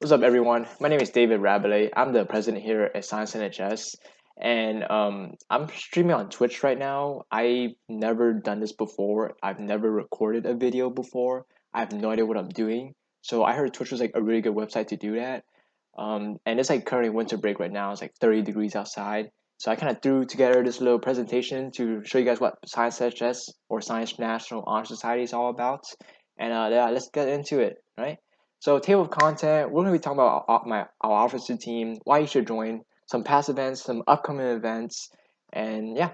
What's up, everyone? My name is David Rabelais. I'm the president here at Science NHS, and I'm streaming on Twitch right now. I've never done this before. I've never recorded a video before. I have no idea what I'm doing. So I heard Twitch was like a really good website to do that. And it's like currently winter break right now. It's like 30 degrees outside. So I kind of threw together this little presentation to show you guys what Science NHS or Science National Honor Society is all about. And yeah, let's get into it, right? So table of content, we're going to be talking about our officer team, why you should join, some past events, some upcoming events, and yeah.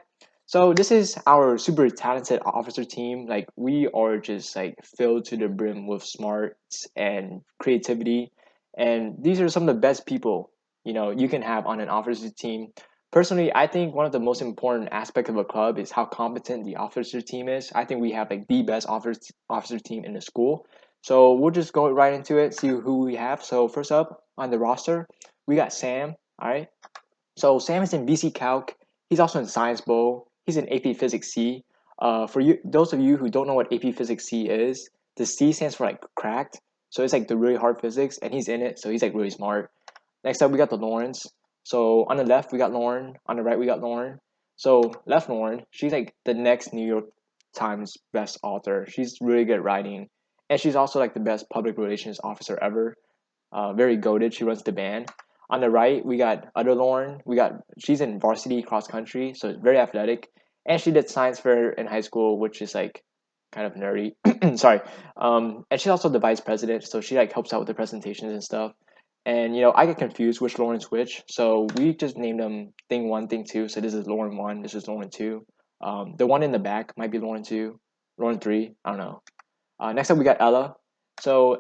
So this is our super talented officer team. Like we are just like filled to the brim with smarts and creativity, and these are some of the best people you can have on an officer team. Personally, I think one of the most important aspects of a club is how competent the officer team is. I think we have like the best officer team in the school, so we'll just go right into it, see who we have. So first up on the roster, we got Sam. All right. So Sam is in BC Calc. He's also in Science Bowl. He's in AP Physics C. For you, those of you who don't know what AP Physics C is, the C stands for like cracked. So it's like the really hard physics, and he's in it. So he's like really smart. Next up, we got the Lawrence. So on the left, we got Lauren. On the right, we got Lauren. So left Lauren, she's like the next New York Times best author. She's really good at writing, and she's also like the best public relations officer ever. Very goaded. She runs the band. On the right, we got other Lauren. She's in varsity cross country, so it's very athletic, and she did science fair in high school, which is like kind of nerdy. Sorry. And she's also the vice president, so she like helps out with the presentations and stuff. And I get confused which Lauren's which, so we just named them thing one, thing two. So this is Lauren one, this is Lauren two. The one in the back might be Lauren two, Lauren three. I don't know. Next up, we got Ella. So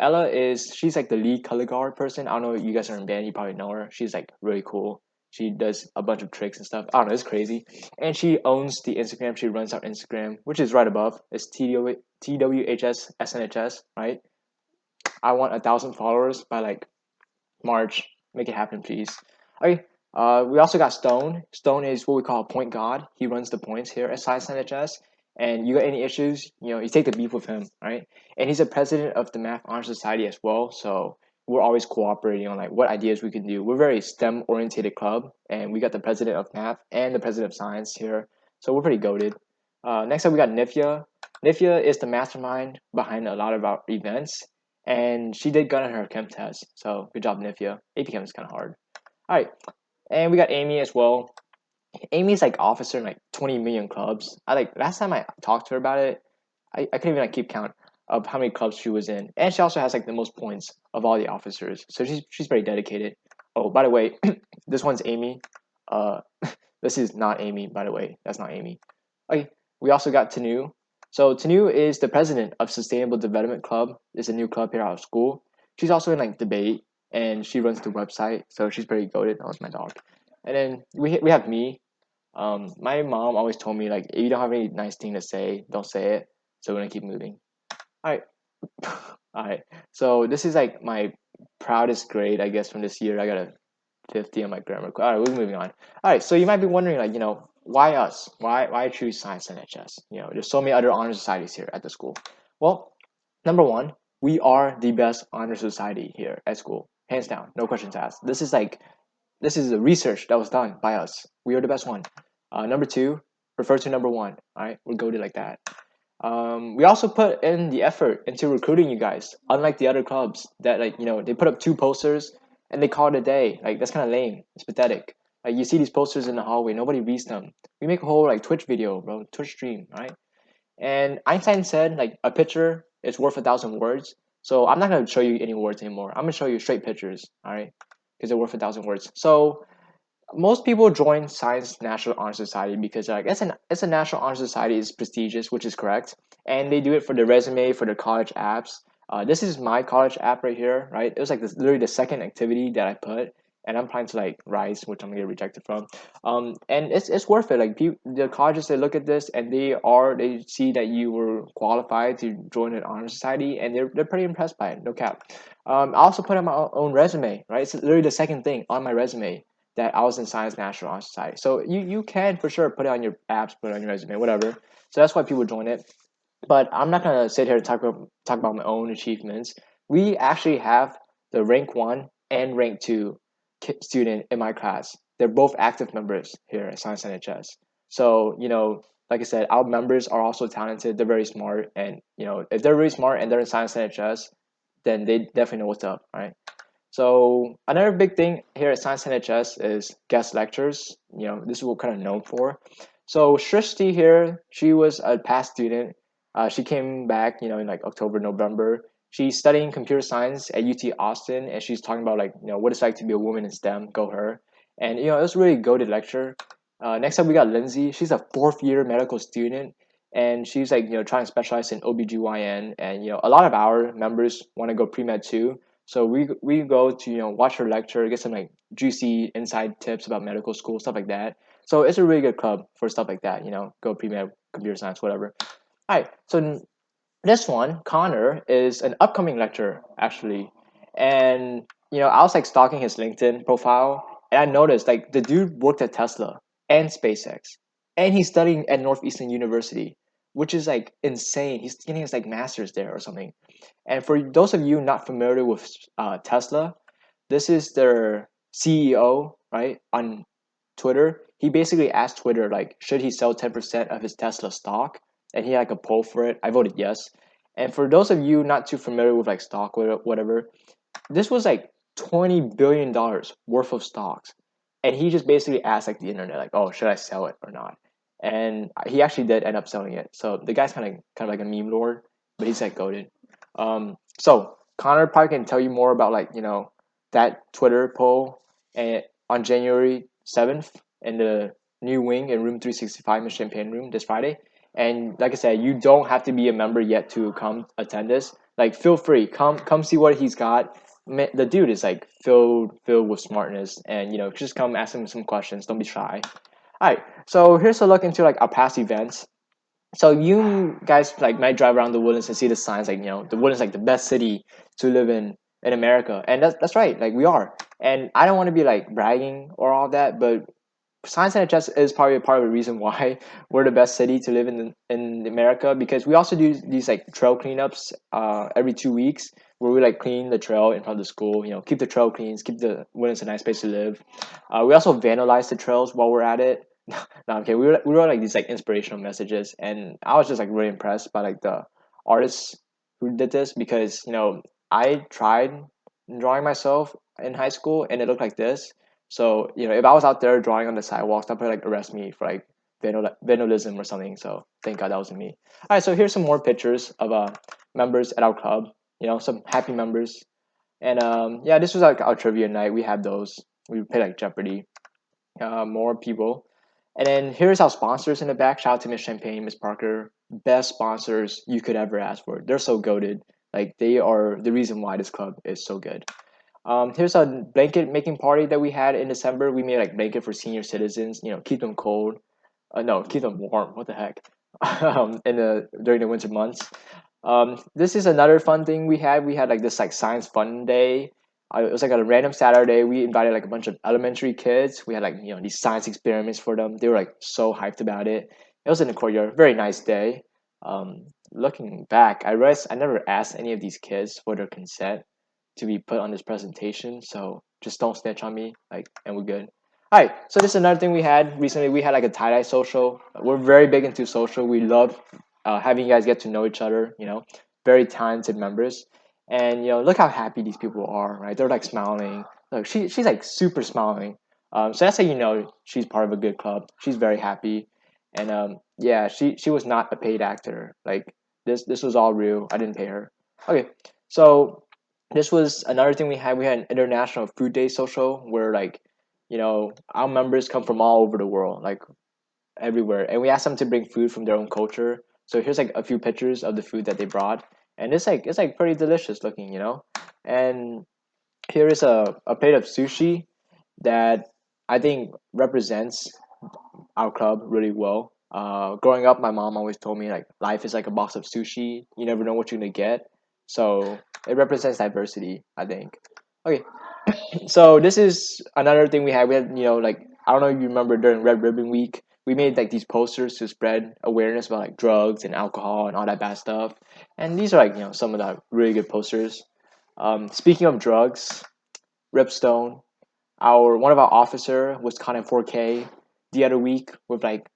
she's like the lead color guard person. I don't know if you guys are in band, you probably know her. She's like really cool. She does a bunch of tricks and stuff. I don't know, it's crazy. And she owns the Instagram. She runs our Instagram, which is right above. It's TWHS SNHS, right? I want 1,000 followers by like March. Make it happen, please. Okay. We also got Stone. Stone is what we call a point god. He runs the points here at Science NHS. And you got any issues, you take the beef with him, right? And he's a president of the Math Honor Society as well. So we're always cooperating on like what ideas we can do. We're a very STEM oriented club, and we got the president of math and the president of science here. So we're pretty goaded. Next up, we got Nifia. Nifia is the mastermind behind a lot of our events, and she did good on her chem test. So good job, Nifia. AP Chem is kind of hard. All right, and we got Amy as well. Amy's like officer in like 20 million clubs. I like last time I talked to her about it, I couldn't even like keep count of how many clubs she was in. And she also has like the most points of all the officers. So she's very dedicated. Oh, by the way, this one's Amy. Uh this is not Amy, by the way. That's not Amy. Okay, we also got Tanu. So Tanu is the president of Sustainable Development Club. It's a new club here out of school. She's also in like debate, and she runs the website, so she's pretty goated. That was my dog. And then we have me. My mom always told me like if you don't have any nice thing to say, don't say it. So we're gonna keep moving. All right, all right. So this is like my proudest grade, I guess, from this year. I got a 50 on my grammar. All right, we're moving on. All right, so you might be wondering like why us? Why choose Science NHS? There's so many other honor societies here at the school. Well, number one, we are the best honor society here at school, hands down, no questions asked. This is a research that was done by us. We are the best one. Number two, refer to number one. All right, we'll go to like that. We also put in the effort into recruiting you guys. Unlike the other clubs that they put up two posters and they call it a day. Like that's kind of lame. It's pathetic. Like you see these posters in the hallway, nobody reads them. We make a whole like Twitch video, bro, Twitch stream, right? And Einstein said like a picture is worth 1,000 words. So I'm not gonna show you any words anymore. I'm gonna show you straight pictures, all right? Because they're worth 1,000 words. So most people join Science National Honor Society because like it's a national honor society is prestigious, which is correct, and they do it for their resume, for their college apps. This is my college app right here, right? It was like literally the second activity that I put, and I'm planning to like rise, which I'm gonna get rejected from. And it's worth it. Like the colleges, they look at this and they see that you were qualified to join an honor society, and they're pretty impressed by it. No cap. I also put on my own resume, right? It's literally the second thing on my resume that I was in Science National Honor Society. So you can for sure put it on your apps, put it on your resume, whatever. So that's why people join it. But I'm not gonna sit here and talk about my own achievements. We actually have the rank one and rank 2 student in my class. They're both active members here at Science NHS. So, like I said, our members are also talented. They're very smart. And, if they're really smart and they're in Science NHS, then they definitely know what's up, right? So another big thing here at Science NHS is guest lectures. This is what we're kind of known for. So Shrishti here, she was a past student. She came back, in like October, November. She's studying computer science at UT Austin, and she's talking about like, what it's like to be a woman in STEM. Go her! And it was really a goated lecture. Next up, we got Lindsay. She's a fourth year medical student, and she's like, trying to specialize in OBGYN. And a lot of our members want to go pre med too. So we go to watch her lecture, get some like juicy inside tips about medical school, stuff like that. So it's a really good club for stuff like that. Go pre med, computer science, whatever. All right. So this one, Connor, is an upcoming lecturer actually, and I was like stalking his LinkedIn profile, and I noticed like the dude worked at Tesla and SpaceX, and he's studying at Northeastern University, which is like insane. He's getting his like master's there or something. And for those of you not familiar with Tesla, this is their CEO, right? On Twitter, he basically asked Twitter like, should he sell 10% of his Tesla stock? And he had like a poll for it. I voted yes. And for those of you not too familiar with like stock or whatever, this was like $20 billion worth of stocks. And he just basically asked like the internet, like, oh, should I sell it or not? And he actually did end up selling it. So the guy's kind of like a meme lord, but he's like goaded. So Connor probably can tell you more about like that Twitter poll and on January 7th in the new wing in room 365 in the Champagne Room this Friday. And like I said, you don't have to be a member yet to come attend this. Like, feel free, come see what he's got. The dude is like filled with smartness, and just come ask him some questions. Don't be shy. All right, so here's a look into like our past events. So you guys like might drive around the Woodlands and see the signs like the Woodlands like the best city to live in America, and that's right, like we are. And I don't want to be like bragging or all that, but Science NHS is probably a part of the reason why we're the best city to live in America, because we also do these like trail cleanups every 2 weeks where we like clean the trail in front of the school, keep the trail clean, keep the Woodlands a nice place to live. We also vandalize the trails while we're at it. No, okay. We wrote like these like inspirational messages, and I was just like really impressed by like the artists who did this, because I tried drawing myself in high school and it looked like this. So if I was out there drawing on the sidewalks, they'll probably like arrest me for like vandalism or something. So thank God that wasn't me. All right, so here's some more pictures of members at our club. Some happy members, and yeah, this was like our trivia night. We had those. We played like Jeopardy. More people. And then here's our sponsors in the back. Shout out to Miss Champagne, Miss Parker. Best sponsors you could ever ask for. They're so goated. Like, they are the reason why this club is so good. Here's a blanket making party that we had in December. We made like blanket for senior citizens. Keep them cold. No, keep them warm. What the heck? During the winter months. This is another fun thing we had. We had like this like science fun day. It was like a random Saturday. We invited like a bunch of elementary kids. We had like these science experiments for them. They were like so hyped about it. It was in the courtyard. Very nice day. Looking back, I realized I never asked any of these kids for their consent to be put on this presentation. So just don't snitch on me. Like, and we're good. All right. So this is another thing we had recently. We had like a tie-dye social. We're very big into social. We love having you guys get to know each other. Very talented members. And look how happy these people are, right? They're like smiling. Look, she's like super smiling. So that's how she's part of a good club. She's very happy, and yeah, she was not a paid actor. Like, this was all real. I didn't pay her. Okay, so this was another thing we had. We had an international food day social where like, our members come from all over the world, like everywhere, and we asked them to bring food from their own culture. So here's like a few pictures of the food that they brought, and it's like pretty delicious looking. And here is a plate of sushi that I think represents our club really well. Growing up, my mom always told me like life is like a box of sushi. You never know what you're gonna get. So it represents diversity, I think. Okay, so this is another thing we had. We had like, I don't know if you remember during Red Ribbon Week, we made like these posters to spread awareness about like drugs and alcohol and all that bad stuff. And these are like some of the really good posters. Speaking of drugs, Ripstone. One of our officer was caught in 4K the other week with like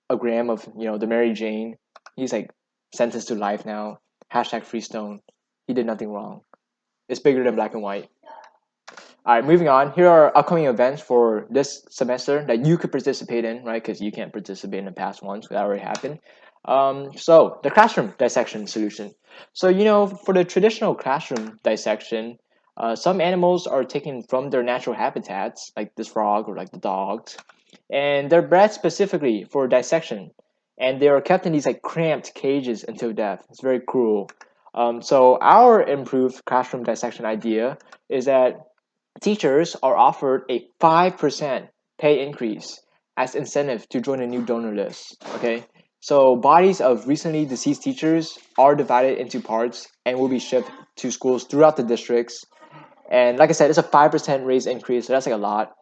a gram of the Mary Jane. He's like sentenced to life now. Hashtag Freestone. He did nothing wrong. It's bigger than black and white. All right, moving on. Here are upcoming events for this semester that you could participate in, right? Because you can't participate in the past ones. That already happened. So the classroom dissection solution. So for the traditional classroom dissection, some animals are taken from their natural habitats, like this frog or like the dogs, and they're bred specifically for dissection, and they are kept in these like cramped cages until death. It's very cruel. So our improved classroom dissection idea is that teachers are offered a 5% pay increase as incentive to join a new donor list. Okay, so bodies of recently deceased teachers are divided into parts and will be shipped to schools throughout the districts. And like I said, it's a 5% raise increase, so that's like a lot.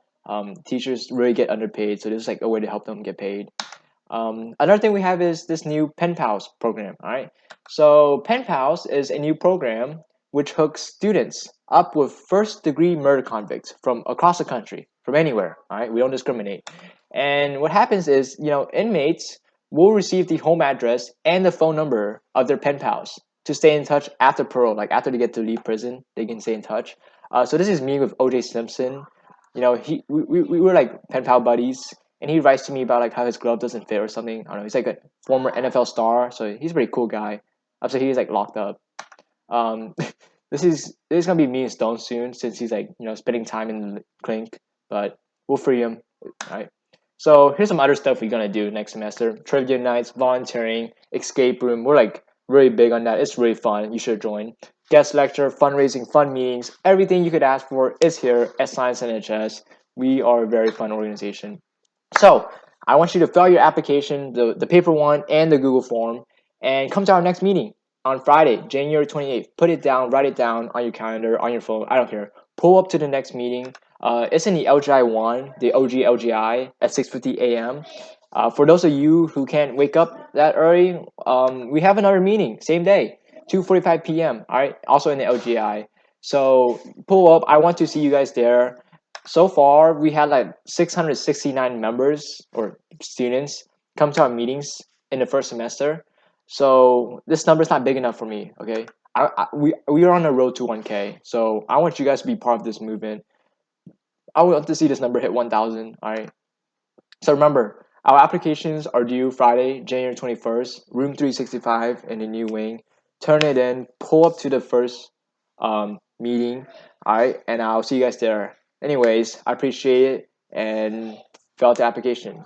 Teachers really get underpaid, so this is like a way to help them get paid. Another thing we have is this new Pen Pals program. All right, so Pen Pals is a new program which hooks students up with first-degree murder convicts from across the country, from anywhere. All right, we don't discriminate. And what happens is, inmates will receive the home address and the phone number of their pen pals to stay in touch after parole. Like after they get to leave prison, they can stay in touch. So this is me with OJ Simpson. We were like pen pal buddies, and he writes to me about like how his glove doesn't fit or something. I don't know. He's like a former NFL star, so he's a pretty cool guy. So he's like locked up. Um, this is gonna be me and Stone soon since he's like spending time in the clink, but we'll free him. All right. So here's some other stuff we're gonna do next semester: trivia nights, volunteering, escape room. We're like really big on that. It's really fun. You should join. Guest lecture, fundraising, fun meetings, everything you could ask for is here at Science NHS. We are a very fun organization. So I want you to fill out your application, the paper one and the Google form, and come to our next meeting on Friday, January 28th. Put it down, write it down on your calendar, on your phone. I don't care. Pull up to the next meeting. It's in the LGI 1, the OG LGI at 6:50 a.m. For those of you who can't wake up that early, we have another meeting, same day, 2:45 p.m. All right, also in the LGI. So pull up. I want to see you guys there. So far, we had like 669 members or students come to our meetings in the first semester. So this number is not big enough for me. Okay, we are on the road to 1K. So I want you guys to be part of this movement. I want to see this number hit 1,000. All right. So remember, our applications are due Friday, January 21st, room 365 in the new wing. Turn it in, pull up to the first meeting, all right, and I'll see you guys there. Anyways, I appreciate it and fill out the application.